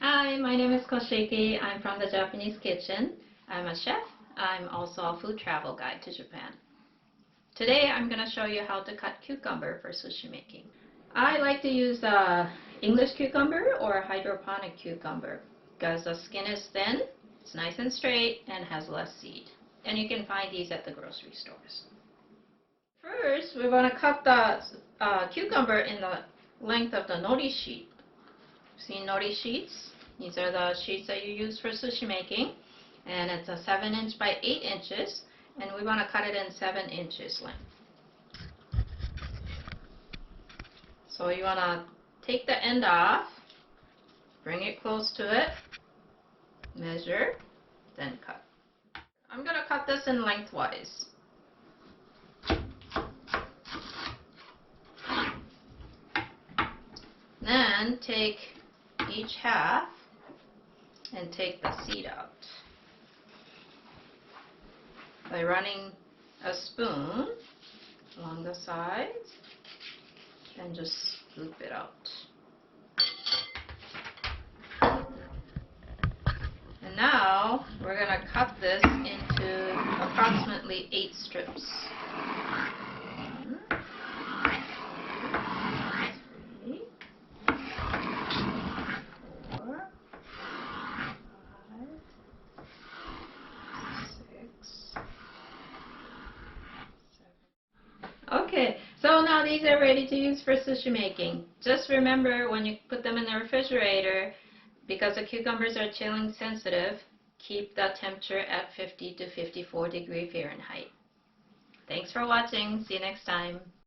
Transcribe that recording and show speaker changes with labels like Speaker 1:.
Speaker 1: Hi, my name is Koshiki. I'm from the Japanese kitchen. I'm a chef. I'm also a food travel guide to Japan. Today I'm going to show you how to cut cucumber for sushi making. I like to use English cucumber or hydroponic cucumber because the skin is thin, it's nice and straight, and has less seed. And you can find these at the grocery stores. First, we want to cut the cucumber in the length of the nori sheet. See nori sheets? These are the sheets that you use for sushi making, and it's a 7" by 8" and we want to cut it in 7" length. So you want to take the end off, bring it close to it, measure, then cut. I'm going to cut this in lengthwise. Then take each half and take the seed out by running a spoon along the sides and just scoop it out. And now we're going to cut this into approximately 8 strips. 1, 2, 3, 4, 5, 6, 7. Okay, so now these are ready to use for sushi making. Just remember when you put them in the refrigerator, because the cucumbers are chilling sensitive, keep the temperature at 50 to 54 degrees Fahrenheit. Thanks for watching. See you next time.